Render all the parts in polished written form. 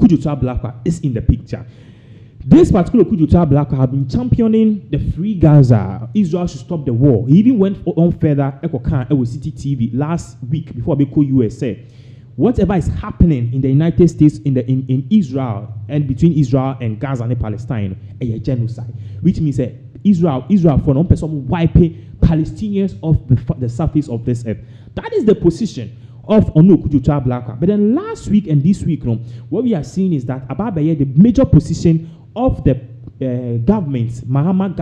Okujotua Blakwa is in the picture. This particular Okujotua Blakwa have been championing the free Gaza. Israel should stop the war. He even went on further. With City TV last week before we call USA. Whatever is happening in the United States, in Israel, and between Israel and Gaza and Palestine, a genocide, which means that Israel for no person wiping Palestinians off the surface of this earth. That is the position of Okujotua Blakwa. But then last week and this week, what we are seeing is that Ababaye, the major position of the government, Mahama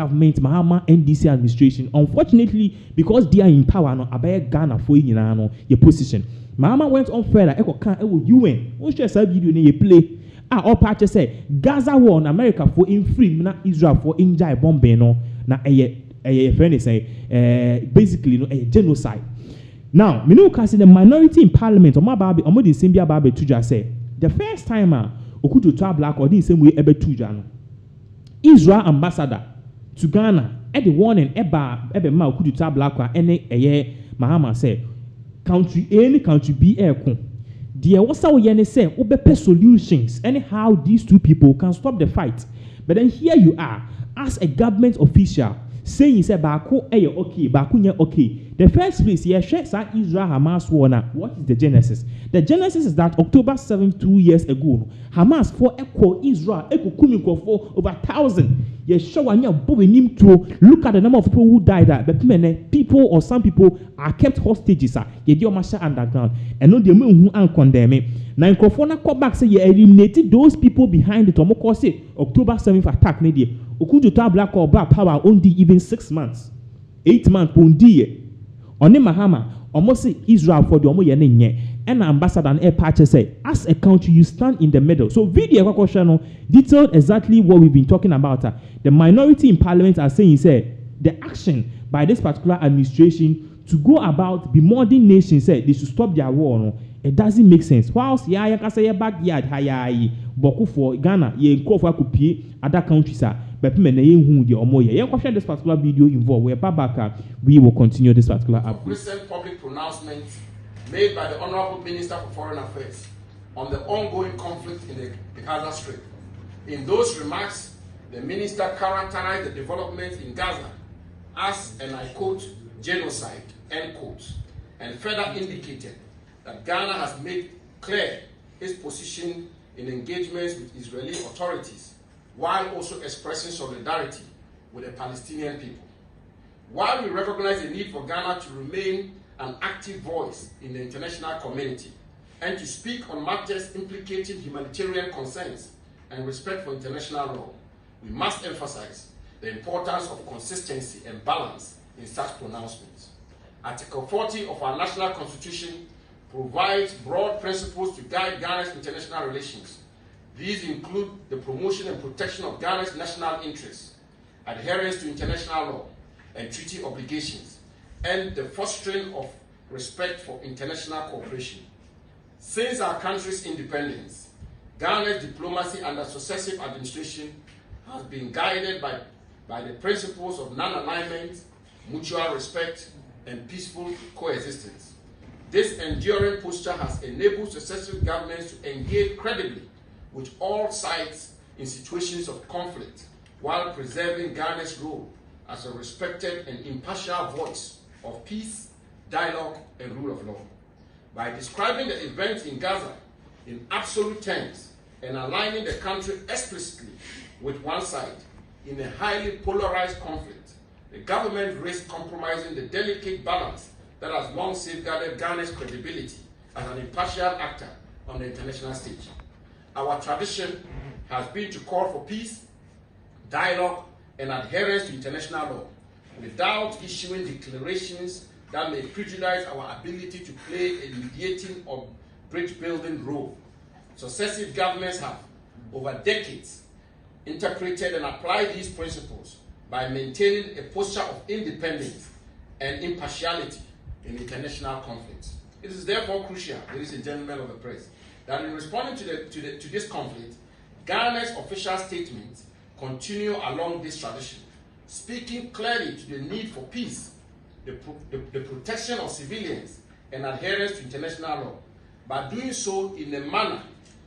NDC administration, unfortunately, because they are in power, Abaye Ghana for your position. Mahama went on further. UN. What's your video you play? All parties say Gaza war in America for infringement, not Israel for injure bombing. No, na a friend say basically a genocide. Now, me know because the minority in parliament, or my baby, or the same baby to just say the first time Okujotua Blakwa or the same way ever to Israel ambassador to Ghana at the warning eba ma Okujotua Blakwa any Mahama say. Country A and country B aircon. Dear what's our yen say, obepe solutions, anyhow these two people can stop the fight. But then here you are, as a government official, saying you say Bako okay, Bakunya okay. The first place here, Israel Hamas war now. What is the genesis? The genesis is that October 7th, 2 years ago, Hamas for echo Israel, echo Kumiko for over 1,000. Yes, show when you to look at the number of people who died. But people or some people are kept hostages. You do underground, and no the who are condemned. Now, in Kofona come back say you eliminated those people behind the Tomoko say October 7th attack. Okujotua Blakwa or black power only even 6 months, 8 months. Pundi on Mahama almost say Israel for the Omo Yenye. And ambassador and air patches say, as a country, you stand in the middle. So, video question detailed exactly what we've been talking about. The minority in parliament are saying, the action by this particular administration to go about bemoaning nations, they should stop their war. It doesn't make sense. Whilst you can say backyard, Boku for Ghana, you call for other countries, but you question this particular video involved. We're back. We will continue this particular update. Recent public pronouncements made by the Honorable Minister for Foreign Affairs on the ongoing conflict in the Gaza Strip. In those remarks, the minister characterized the developments in Gaza as, and I quote, genocide, end quote, and further indicated that Ghana has made clear its position in engagements with Israeli authorities, while also expressing solidarity with the Palestinian people. While we recognize the need for Ghana to remain an active voice in the international community and to speak on matters implicating humanitarian concerns and respect for international law, we must emphasize the importance of consistency and balance in such pronouncements. Article 40 of our national constitution provides broad principles to guide Ghana's international relations. These include the promotion and protection of Ghana's national interests, adherence to international law and treaty obligations, and the fostering of respect for international cooperation. Since our country's independence, Ghana's diplomacy under successive administration has been guided by the principles of non-alignment, mutual respect, and peaceful coexistence. This enduring posture has enabled successive governments to engage credibly with all sides in situations of conflict, while preserving Ghana's role as a respected and impartial voice of peace, dialogue, and rule of law. By describing the events in Gaza in absolute terms and aligning the country explicitly with one side in a highly polarized conflict, the government risks compromising the delicate balance that has long safeguarded Ghana's credibility as an impartial actor on the international stage. Our tradition has been to call for peace, dialogue, and adherence to international law, without issuing declarations that may prejudice our ability to play a mediating or bridge-building role. Successive governments have, over decades, interpreted and applied these principles by maintaining a posture of independence and impartiality in international conflicts. It is therefore crucial, ladies and gentlemen of the press, that in responding to this conflict, Ghana's official statements continue along this tradition, speaking clearly to the need for peace, the protection of civilians, and adherence to international law, by doing so in a manner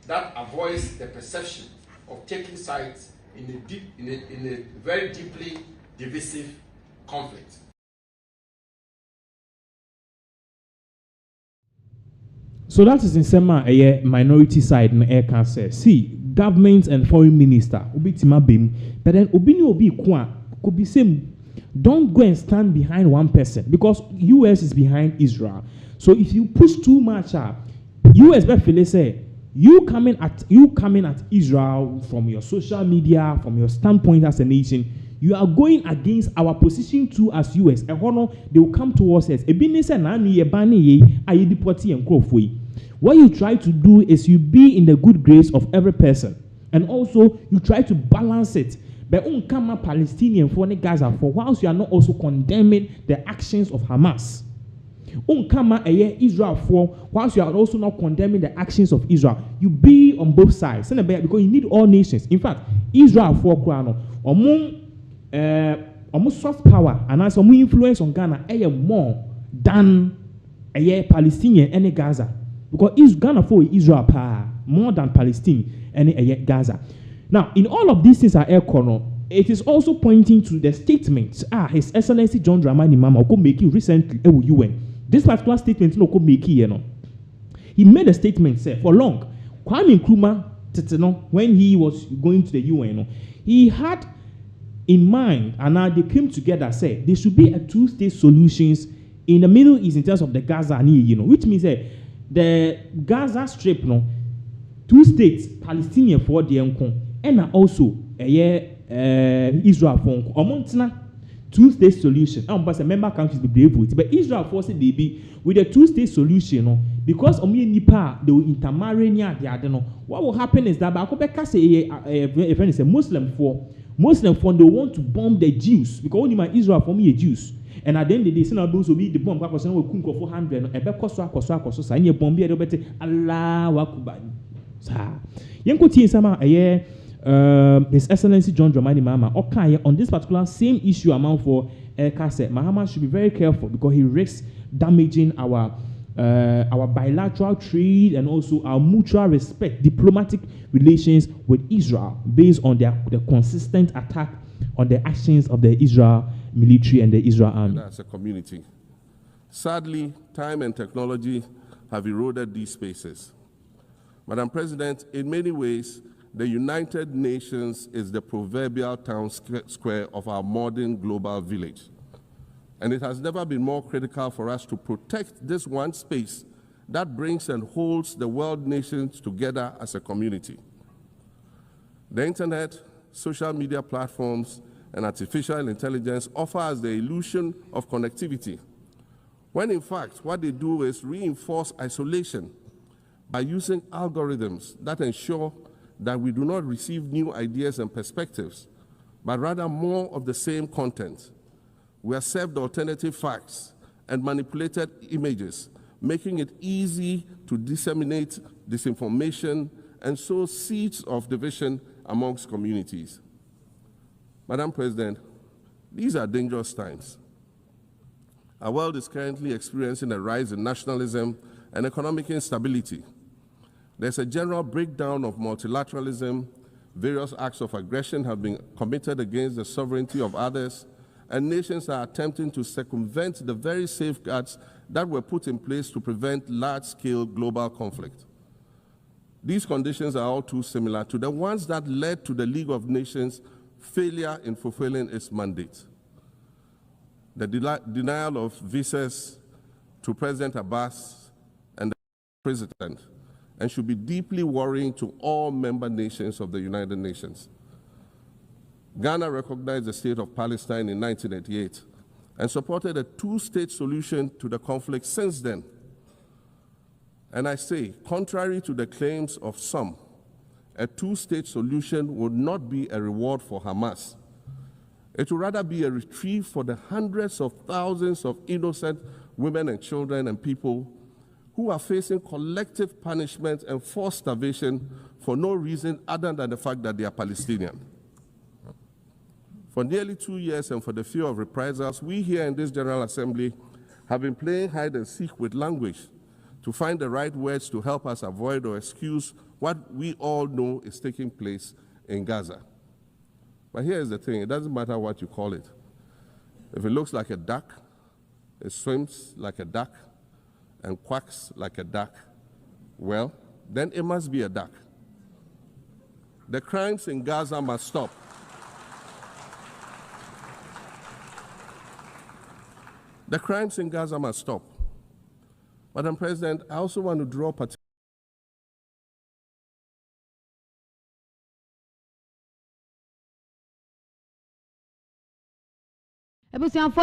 that avoids the perception of taking sides in a very deeply divisive conflict. So that is in Sema a minority side in air cancer. See, government and foreign minister obi timabim, but then obi obi kwa could be same. Don't go and stand behind one person because US is behind Israel. So if you push too much, US basically say you coming at Israel from your social media, from your standpoint as a nation, you are going against our position too as US. They will come towards us. What you try to do is you be in the good grace of every person, and also you try to balance it. But unkama Palestinian for Gaza for whilst you are not also condemning the actions of Hamas. Unkama Israel for whilst you are also not condemning the actions of Israel. You be on both sides. Because you need all nations. In fact, Israel for Krano almost soft power and as some influence on Ghana more than Palestinian and Gaza. Because Ghana for Israel more than Palestine and Gaza. Now, in all of these things are it is also pointing to the statement His Excellency John Dramani Mahama make recently UN. This particular statement he made a statement say for long Kwame Nkrumah when he was going to the UN he had in mind and now they came together say there should be a two-state solutions in the Middle East in terms of the Gaza which means the Gaza Strip two states Palestinian for the and also Israel for two-state solution. Member countries be brave with, but Israel force it be with a two-state solution. Because nipa they will intermarry near the other. What will happen is that if it's a Muslim for they want to bomb the Jews because only my Israel for me a Jews. And at the end of the day, those will be the bomb because we cook for 100. And koso. And you bomb here, Allah Akbar. Yanko sama His Excellency John Dramani Mahama on this particular same issue amount for Mahama should be very careful because he risks damaging our bilateral trade and also our mutual respect, diplomatic relations with Israel based on the consistent attack on the actions of the Israel military and the Israel army. As a community. Sadly, time and technology have eroded these spaces. Madam President, in many ways, the United Nations is the proverbial town square of our modern global village. And it has never been more critical for us to protect this one space that brings and holds the world nations together as a community. The internet, social media platforms, and artificial intelligence offer us the illusion of connectivity, when in fact what they do is reinforce isolation by using algorithms that ensure that we do not receive new ideas and perspectives, but rather more of the same content. We are served alternative facts and manipulated images, making it easy to disseminate disinformation and sow seeds of division amongst communities. Madam President, these are dangerous times. Our world is currently experiencing a rise in nationalism and economic instability. There's a general breakdown of multilateralism. Various acts of aggression have been committed against the sovereignty of others, and nations are attempting to circumvent the very safeguards that were put in place to prevent large-scale global conflict. These conditions are all too similar to the ones that led to the League of Nations' failure in fulfilling its mandate. The denial of visas to President Abbas and the President, and should be deeply worrying to all member nations of the United Nations. Ghana recognized the state of Palestine in 1988 and supported a two-state solution to the conflict since then. And I say, contrary to the claims of some, a two-state solution would not be a reward for Hamas. It would rather be a reprieve for the hundreds of thousands of innocent women and children and people who are facing collective punishment and forced starvation for no reason other than the fact that they are Palestinian. For nearly 2 years and for the fear of reprisals, we here in this General Assembly have been playing hide and seek with language to find the right words to help us avoid or excuse what we all know is taking place in Gaza. But here's the thing, it doesn't matter what you call it. If it looks like a duck, it swims like a duck, and quacks like a duck, well, then it must be a duck. The crimes in Gaza must stop. The crimes in Gaza must stop. Madam President, I also want to draw particular